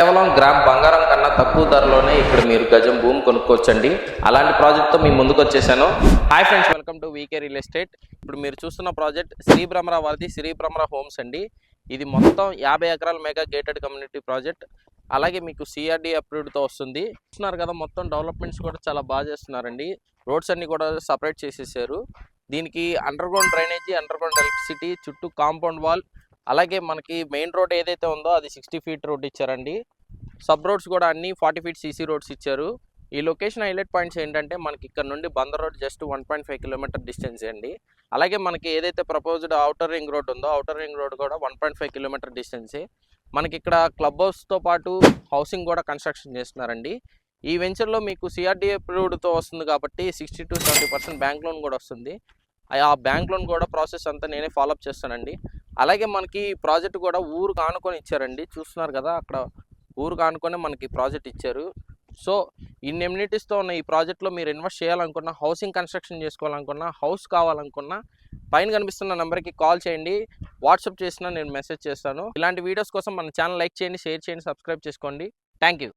కేవలం గ్రామ్ బంగారం కన్నా తక్కువ ధరలోనే ఇక్కడ మీరు గజం భూమి కొనుక్కోవచ్చండి. అలాంటి ప్రాజెక్ట్తో మీ ముందుకు వచ్చేసాను. Hi friends, welcome to VK real estate. ఇప్పుడు మీరు చూస్తున్న ప్రాజెక్ట్ శ్రీ భ్రమర వారిది శ్రీ భ్రమర హోమ్స్ అండి. ఇది మొత్తం 50 ఎకరాల మెగా గేటెడ్ కమ్యూనిటీ ప్రాజెక్ట్. అలాగే మీకు సిఆర్డి అప్రూవ్డ్తో వస్తుంది. చూస్తున్నారు కదా, మొత్తం డెవలప్మెంట్స్ కూడా చాలా బాగా చేస్తున్నారండి. రోడ్స్ అన్ని కూడా సపరేట్ చేసేసారు. దీనికి under ground drainage, under ground electricity, చుట్టూ కాంపౌండ్ వాల్, అలాగే మనకి మెయిన్ రోడ్ ఏదైతే ఉందో అది 60 ఫీట్ రోడ్ ఇచ్చారండి. సబ్ రోడ్స్ కూడా అన్ని 40 ఫీట్ సీసీ రోడ్స్ ఇచ్చారు. ఈ లొకేషన్ హైలైట్ పాయింట్స్ ఏంటంటే మనకి ఇక్కడ నుండి Bandar road just 1.5 kilometer distance అండి. అలాగే మనకి ఏదైతే ప్రపోజ్డ్ అవుటర్ రింగ్ రోడ్ ఉందో అవుటర్ రింగ్ రోడ్ కూడా 1.5 కిలోమీటర్ డిస్టెన్సే. మనకి ఇక్కడ క్లబ్ హౌస్తో పాటు హౌసింగ్ కూడా కన్స్ట్రక్షన్ చేస్తున్నారండి. ఈ వెంచర్లో మీకు సిఆర్డీఏ అప్రూవ్డ్తో వస్తుంది కాబట్టి 60 to 70% బ్యాంక్ లోన్ కూడా వస్తుంది. ఆ బ్యాంక్ లోన్ కూడా ప్రాసెస్ అంతా నేనే ఫాలోఅప్ చేస్తానండి. అలాగే మనకి ప్రాజెక్ట్ కూడా ఊరుకు ఆనుకొని ఇచ్చారండి. చూస్తున్నారు కదా, అక్కడ ఊరుకు ఆనుకొని మనకి ప్రాజెక్ట్ ఇచ్చారు. సో ఇన్ని ఎమ్యూనిటీస్తో ఉన్న ఈ ప్రాజెక్ట్లో మీరు ఇన్వెస్ట్ చేయాలనుకున్నా, హౌసింగ్ కన్స్ట్రక్షన్ చేసుకోవాలనుకున్నా, హౌస్ కావాలనుకున్నా పైన కనిపిస్తున్న నెంబర్కి కాల్ చేయండి. వాట్సాప్ చేసినా నేను మెసేజ్ చేస్తాను. ఇలాంటి వీడియోస్ కోసం మన ఛానల్ లైక్ చేయండి, షేర్ చేయండి, సబ్స్క్రైబ్ చేసుకోండి. Thank you.